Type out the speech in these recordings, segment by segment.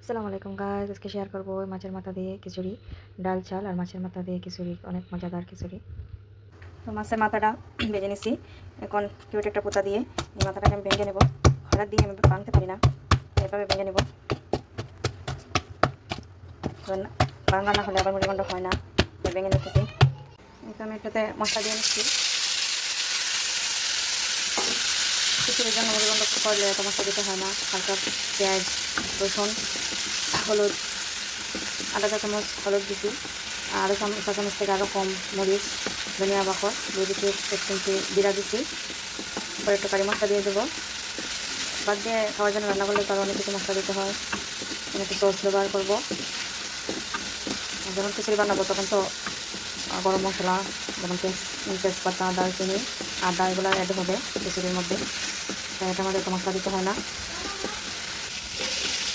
আসসালামু আলাইকুম গাইস, আজকে শেয়ার করবো মাছের মাথা দিয়ে খিচুড়ি, ডাল চাল আর মাছের মাথা দিয়ে খিচুড়ি, অনেক মজাদার খিচুড়ি। তো মাছের মাথাটা ভেজে নিছি। এখন কিউট একটা পোতা দিয়ে এই মাথাটাকে আমি ভেঙে নেব। হঠাৎ দিয়ে আমি ভাঙতে পারি না, এভাবে ভেঙে নেব। ভাঙা না হলে আবার মুড়িঘণ্ট হয় না, ভেঙে নিতেছি। এখন আমি এটাতে মশলা দিয়ে নিচ্ছি। খিচুড়ির জন্য মুড়িঘণ্ট করলে এত মশলা দিতে হয় না। হালকা পেঁয়াজ, রসুন, হলুদ, আধা চা চামচ হলুদ দিছি, আরও চা চামচ থেকে আরও কম মরিচ, ধনিয়া বাকর দিয়ে দিচ্ছি, 1 চিমটি জিরা দিচ্ছি। পরে একটু কারি মশলা দিয়ে দেবো। বাদ দিয়ে খাওয়ার জন্য রান্না করলে তার অনেক কিছু মশলা দিতে হয়। আমি একটু সস ব্যবহার করবো। যখন খিচুড়ি বানাবো তখন তো গরম মশলা যেমন তেজপাতা, দারচিনি, আদা এগুলো অ্যাড হবে খিচুড়ির মধ্যে, তাই এটা আমাদের তো মশলা দিতে হয় না।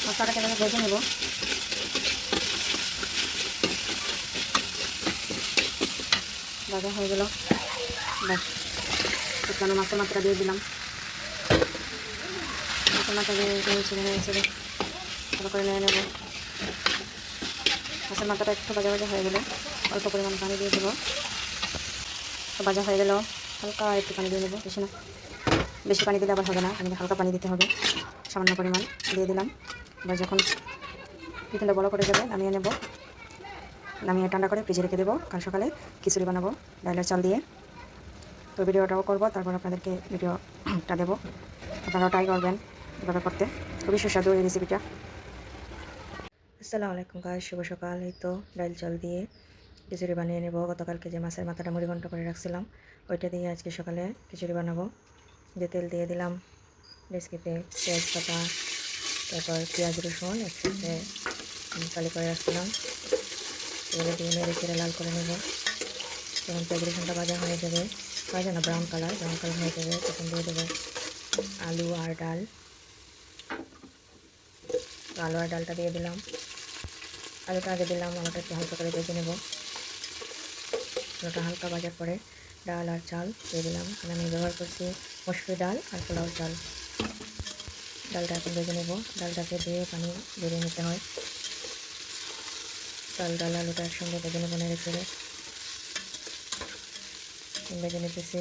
মশলাটাকে আমি ভেজে নেব। ভাজা হয়ে গেল, ব্যাস শুকনো মাছের মাত্রা দিয়ে দিলাম। মাছের মাথা দিয়ে নেড়ে ভালো করে নিয়ে নেব। মাছের মাথাটা একটু ভাজা ভাজা হয়ে গেলে অল্প পরিমাণ পানি দিয়ে দেবো। ভাজা হয়ে গেল, হালকা একটু পানি দিয়ে দেবো, বেশি না। বেশি পানি দিলে আবার হবে না, হালকা পানি দিতে হবে, সামান্য পরিমাণ দিয়ে দিলাম। এবার যখন টিফিনটা বড় করে যাবে নামিয়ে নেব। নামিয়ে ঠান্ডা করে ফ্রিজে রেখে দেবো। কাল সকালে খিচুড়ি বানাবো ডালের চাল দিয়ে। তো ভিডিওটাও করবো, তারপর আপনাদেরকে ভিডিওটা দেবো। আপনারাও ট্রাই করবেন এভাবে করতে, খুবই সুস্বাদু এই রেসিপিটা। আসসালামু আলাইকুম গাইস, শুভ সকাল। এই তো ডাল চাল দিয়ে খিচুড়ি বানিয়ে নেব। গতকালকে যে মাছের মাথাটা মুড়িঘণ্ট করে রাখছিলাম, ওইটা দিয়ে আজকে সকালে খিচুড়ি বানাবো। যে তেল দিয়ে দিলাম ডেচকিতে, তেজপাতা, তারপর পেঁয়াজ রসুন একসাথে কালি করে রাখছিলাম, এগুলো দিয়ে নেড়ে চেড়ে লাল করে নেব। যখন পেঁয়াজ রসুনটা ভাজা হয়ে যাবে, ভাজা না ব্রাউন কালার হয়ে যাবে, তখন দিয়ে দেবো আলু আর ডাল। আলু আর ডালটা দিয়ে দিলাম। আলুটা আগে দিলাম, আলুটা একটু হালকা করে ভেজে নেব। আলুটা হালকা ভাজার পরে ডাল আর চাল দিয়ে দিলাম। এখানে আমি ব্যবহার করছি মসুরি ডাল আর পোলাও চাল। ডালটা এখন ভেজে নেব। ডালটাকে দিয়ে পানি বেরিয়ে নিতে হয়। চাল ডাল আলুটা একসঙ্গে ভেজে নেব, নেড়ে চেড়ে ভেজে নিতেছি।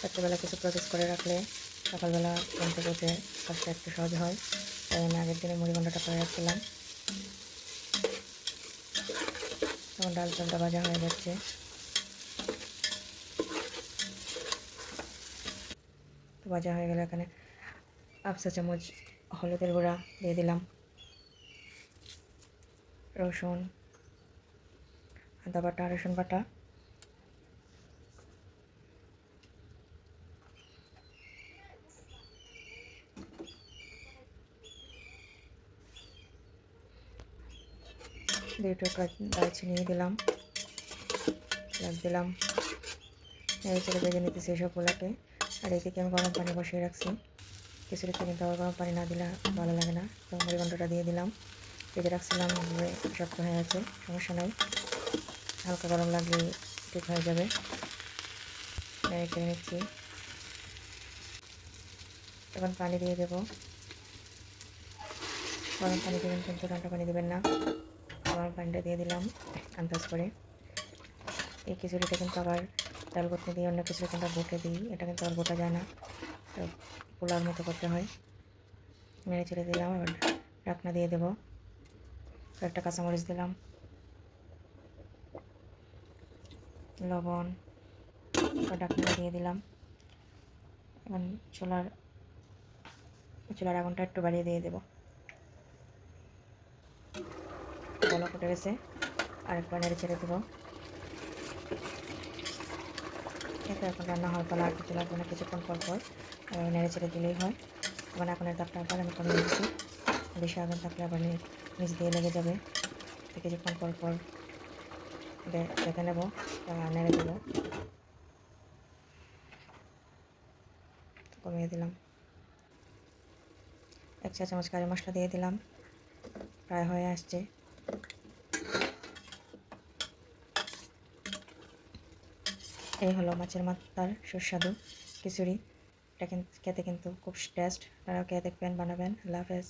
রাত্রেবেলা কিছু প্রসেস করে রাখলে সকালবেলা ঘুম থেকে উঠে কাজটা একটু সহজ হয়, তাই আমি আগের দিনে মুড়িঘণ্টটা করে রাখছিলাম। তখন ডাল চালটা ভাজা হয়ে যাচ্ছে। তো ভাজা হয়ে গেলে এখানে 1/2 চা চামচ হলুদের গুঁড়া দিয়ে দিলাম। রসুন, আদা বাটা, রসুন বাটা, দুই টুকরা দারচিনি দিলাম, পেঁয়াজ দিলাম, নেড়ে চেড়ে ভেজে নিতেছি সবগুলোকে। আর এদিকে আমি গরম পানি বসিয়ে রাখছি। খিচুড়িতে কিন্তু আবার গরম পানি না দিলে ভালো লাগে না। তো মুড়িঘণ্টটা দিয়ে দিলাম, ভেজে রাখছিলাম, শক্ত হয়ে আছে, সমস্যা নাই, হালকা গরম লাগলে ঠিক হয়ে যাবে। নেড়ে চেড়ে নিচ্ছি। এখন পানি দিয়ে দেবো। গরম পানি দেবেন কিন্তু ঠান্ডা পানি দেবেন না। গরম পানিটা দিয়ে দিলাম আন্দাজ করে। এই খিচুড়িটা কিন্তু আবার ডাল ঘুটনি দিয়ে অন্য খিচুড়ি কিন্তু ঘুটে দিই, এটা কিন্তু আর গোটা যায় না, তো পোলার মতো করতে হয়। নেড়ে চেড়ে দিলাম। এবার ঢাকনা দিয়ে দেবো। কয়েকটা কাঁচামরিচ দিলাম, লবণ, ঢাকনা দিয়ে দিলাম। এখন চুলার আগুনটা একটু বাড়িয়ে দিয়ে দেবো। বলক উঠে গেছে, আরেকবার নেড়ে ছেড়ে দেবো। এটা এখন রান্না হওয়ার পর আর কিছু লাগবে না, কিছুক্ষণ পর পর নেড়ে ছেড়ে দিলেই হয়। এখন আগুনের তাপটা আবার আমি কমিয়ে দিচ্ছি, বেশি আগুন থাকলে আবার নিচ দিয়ে লেগে যাবে। তো কিছুক্ষণ পর পর দেখে নেবো, নেড়ে দেবো। কমিয়ে দিলাম। 1 চা চামচ কারি মশলা দিয়ে দিলাম। প্রায় হয়ে আসছে। এই হলো মাছের মাথার সুস্বাদু খিচুড়ি। এটা খেতে কিন্তু খুব টেস্ট। আপনারাও খেয়ে দেখবেন, বানাবেন। আল্লাহ হাফেজ।